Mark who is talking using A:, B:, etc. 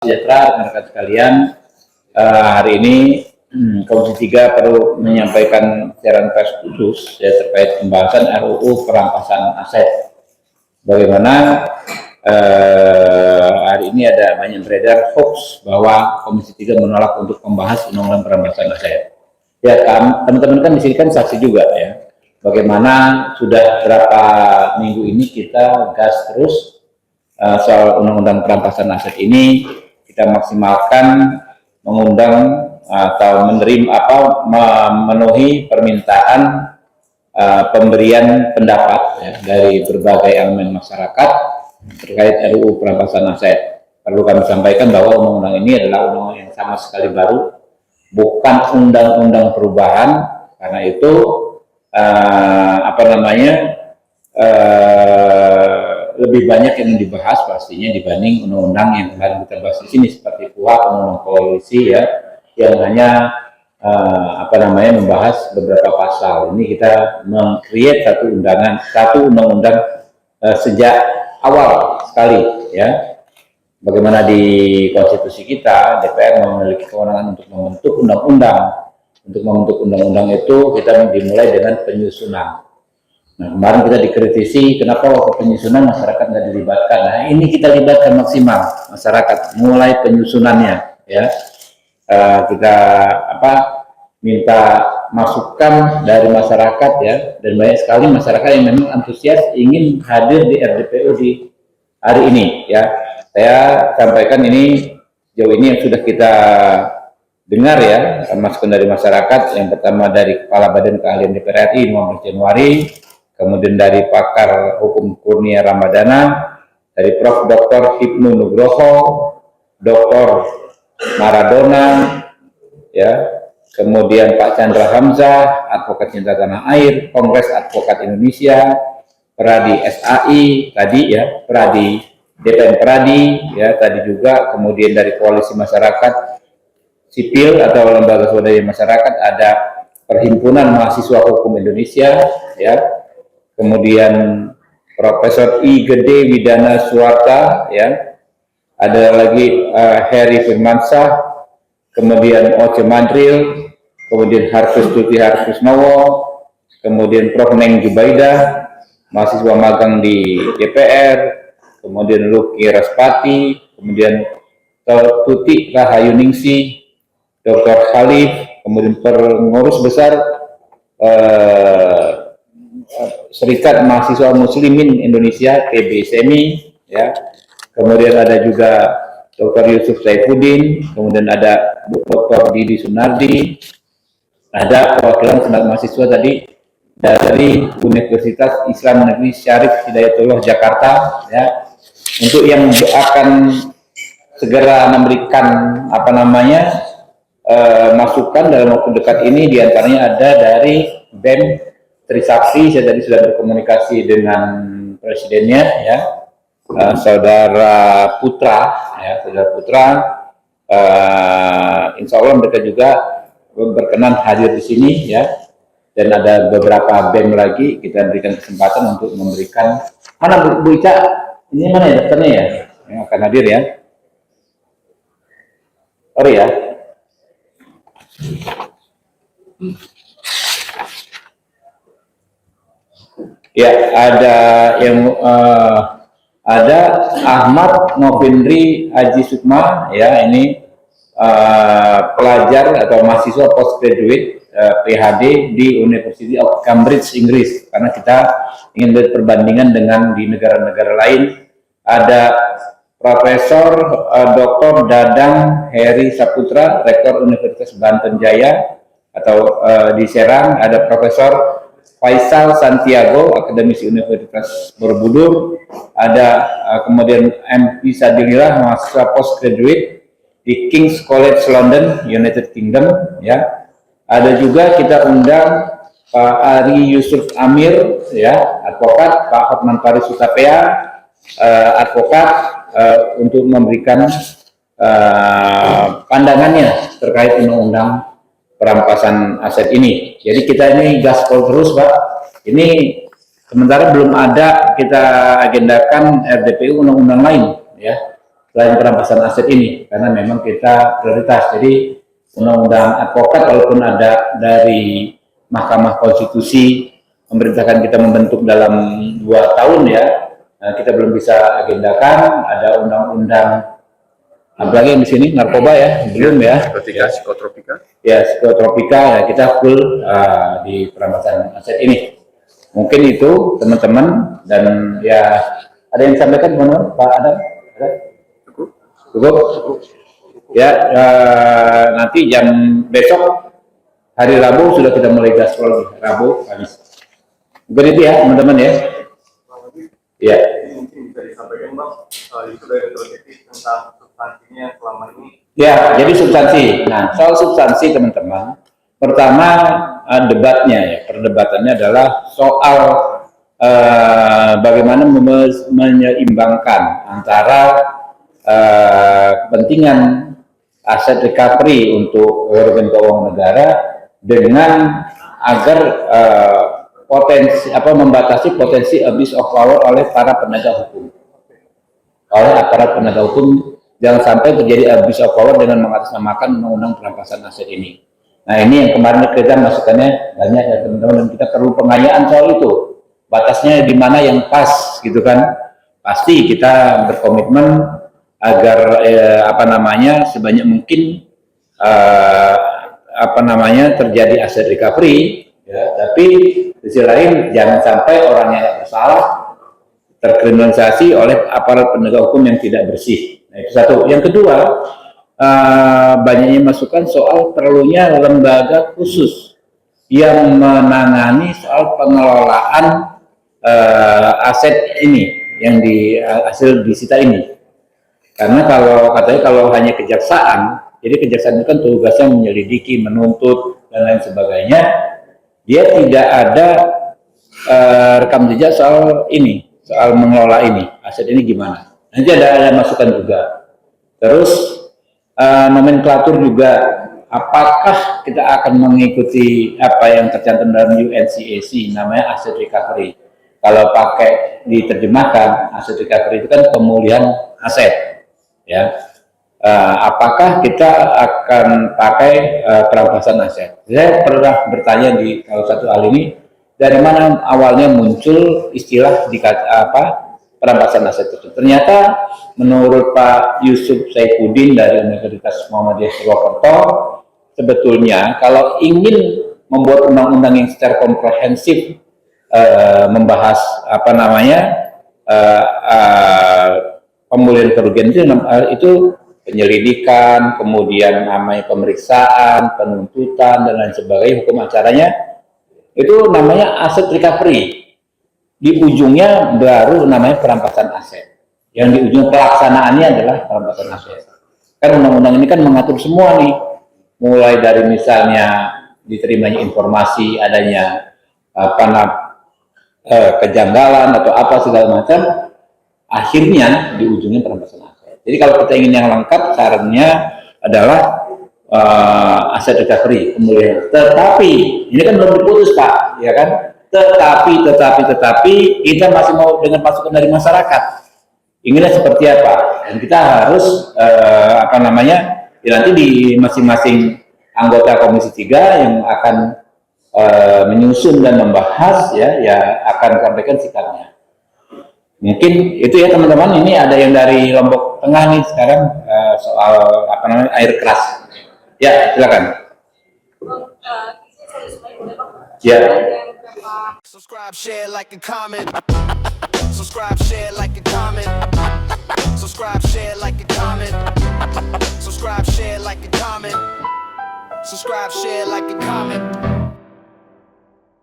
A: Sejahtera rekan-rekan sekalian, hari ini Komisi 3 perlu menyampaikan siaran pers khusus terkait pembahasan RUU perampasan aset. Bagaimana hari ini ada banyak beredar hoax bahwa Komisi 3 menolak untuk membahas undang-undang perampasan aset. Ya, teman-teman kan di sini kan saksi juga ya. Bagaimana sudah berapa minggu ini kita gas terus soal undang-undang perampasan aset ini. Kita maksimalkan mengundang atau memenuhi permintaan pemberian pendapat ya, dari berbagai elemen masyarakat terkait RUU perampasan aset. Perlu kami sampaikan bahwa undang-undang ini adalah undang-undang yang sama sekali baru, bukan undang-undang perubahan. Karena itu lebih banyak yang dibahas pastinya dibanding undang-undang yang kemarin kita bahas di sini seperti KUHP, undang-undang polisi ya, yang hanya membahas beberapa pasal. Ini kita meng-create satu undang-undang sejak awal sekali ya. Bagaimana di konstitusi kita DPR memiliki kewenangan untuk membentuk undang-undang. Untuk membentuk undang-undang itu kita dimulai dengan penyusunan. Nah, kemarin kita dikritisi kenapa waktu penyusunan masyarakat nggak dilibatkan. Nah, ini kita libatkan maksimal masyarakat mulai penyusunannya ya. Kita minta masukan dari masyarakat ya, dan banyak sekali masyarakat yang memang antusias ingin hadir di RDPU di hari ini ya. Saya sampaikan ini jauh ini yang sudah kita dengar ya, masukan dari masyarakat. Yang pertama dari Kepala Badan Keahlian DPR RI 15 Januari, kemudian dari pakar hukum Kurnia Ramadana, dari Prof. Dr. Hipnu Nugroho, Dr. Maradona, ya, kemudian Pak Chandra Hamzah, Advokat Cinta Tanah Air, Kongres Advokat Indonesia, Peradi SAI, tadi ya, Peradi DPM Peradi, ya, tadi juga, kemudian dari Koalisi Masyarakat Sipil atau Lembaga Swadaya Masyarakat ada Perhimpunan Mahasiswa Hukum Indonesia, ya. Kemudian Profesor I. Gede Widana Suwarta, ya, ada lagi Heri Firmansyah, kemudian Oce Madril, kemudian Harfus Tuti Harfusnowo, kemudian Prof. Neng Jubaidah, mahasiswa magang di DPR, kemudian Luki Raspati, kemudian Tuti Rahayuningsi, Dr. Khalif, kemudian pengurus besar Serikat Mahasiswa Muslimin Indonesia PBSMI, ya. Kemudian ada juga Dr. Yusuf Saifuddin, kemudian ada Dr. Didi Sunardi, ada perwakilan senat mahasiswa tadi dari Universitas Islam Negeri Syarif Hidayatullah Jakarta, ya. Untuk yang akan segera memberikan masukan dalam waktu dekat ini, diantaranya ada dari BEM Trisakti. Saya tadi sudah berkomunikasi dengan presidennya, ya, Saudara Putra, ya, Saudara Putra. Insya Allah mereka juga berkenan hadir di sini, ya. Dan ada beberapa BEM lagi kita berikan kesempatan untuk memberikan. Mana Bu Ica? Ini mana ya daftarnya ya? Yang akan hadir ya. Sorry ya. Ya, ada Ahmad Novindri Haji Sukma, ya, ini pelajar atau mahasiswa postgraduate PhD di University of Cambridge, Inggris. Karena kita ingin lihat perbandingan dengan di negara-negara lain. Ada Profesor Dr. Dadang Heri Saputra, Rektor Universitas Banten Jaya atau di Serang. Ada Profesor Faisal Santiago, akademisi Universitas Borobudur. Ada kemudian MP Sadilillah, mahasiswa postgraduate di King's College London, United Kingdom, ya. Ada juga kita undang Pak Ari Yusuf Amir, ya, advokat, Pak Hotman Paris Utapea, advokat, untuk memberikan pandangannya terkait undang-undang perampasan aset ini. Jadi kita ini gaspol terus, Pak. Ini sementara belum ada kita agendakan RDPU undang-undang lain, ya. selain perampasan aset ini, karena memang kita prioritas. Jadi undang-undang advokat walaupun ada dari Mahkamah Konstitusi memerintahkan kita membentuk dalam 2 tahun ya, kita belum bisa agendakan. Ada undang-undang apalagi yang di sini narkoba ya, belum ya.
B: Psikotropika.
A: Ya, psikotropika ya, kita full di perampasan aset ini. Mungkin itu teman-teman, dan ya ada yang disampaikan benar Pak Adam? Ada? Cukup? Ya, nanti jam besok hari Rabu sudah kita mulai gaspol Rabu, Kamis. Mungkin itu ya teman-teman ya. Ya.
B: Mungkin bisa disampaikan Bang, itu dari perspektif tentang substansinya selama ini. Ya,
A: jadi substansi. Nah, soal substansi teman-teman, pertama debatnya ya, perdebatannya adalah soal bagaimana menyeimbangkan antara kepentingan aset recovery untuk organ keuangan negara dengan agar membatasi potensi abuse of power oleh para penegak hukum. Oleh aparat penegak hukum, jangan sampai terjadi abuse of power dengan mengatasnamakan undang-undang perampasan aset ini. Nah, ini yang kemarin kita masukannya banyak ya teman-teman, dan kita perlu pengayaan soal itu. Batasnya di mana yang pas gitu kan. Pasti kita berkomitmen agar sebanyak mungkin terjadi aset recovery ya, tapi di sisi lain jangan sampai orang yang tidak bersalah terkriminalisasi oleh aparat penegak hukum yang tidak bersih. Nah, itu satu. Yang kedua, banyaknya masukan soal perlunya lembaga khusus yang menangani soal pengelolaan aset ini yang hasil disita ini. Karena kalau hanya kejaksaan, jadi kejaksaan itu kan tugasnya menyelidiki, menuntut dan lain sebagainya, dia tidak ada rekam jejak soal ini, soal mengelola ini, aset ini gimana. Nanti ada masukan juga. Terus nomenklatur juga, apakah kita akan mengikuti apa yang tercantum dalam UNCAC, namanya aset recovery. Kalau pakai diterjemahkan, aset recovery itu kan pemulihan aset. Ya, apakah kita akan pakai perampasan aset? Saya pernah bertanya di salah satu hal ini, dari mana awalnya muncul istilah perampasan aset itu. Ternyata menurut Pak Yusuf Saifuddin dari Universitas Muhammadiyah Purwokerto, sebetulnya kalau ingin membuat undang-undang yang secara komprehensif membahas pemulihan kerugian itu penyelidikan, kemudian namanya pemeriksaan, penuntutan dan lain sebagainya, hukum acaranya itu namanya aset recovery. Di ujungnya baru namanya perampasan aset. Yang di ujung pelaksanaannya adalah perampasan aset. Kan undang-undang ini kan mengatur semua nih, mulai dari misalnya diterimanya informasi adanya kejanggalan atau apa segala macam, akhirnya di ujungnya perampasan aset. Jadi kalau kita ingin yang lengkap, sarannya adalah aset recovery, pemulihan. Tetapi ini kan belum diputus Pak, ya kan? Tetapi kita masih mau dengan masukan dari masyarakat. Inginnya seperti apa? Dan kita harus nanti di masing-masing anggota Komisi 3 yang akan menyusun dan membahas ya akan sampaikan sikapnya. Mungkin itu ya teman-teman. Ini ada yang dari Lombok Tengah nih sekarang soal air keras. Ya, silakan. Ya.
C: Subscribe, share, like, and comment. Subscribe, share, like, and comment. Subscribe, share, like, and comment. Subscribe, share, like, and comment. Subscribe, share, like, and comment.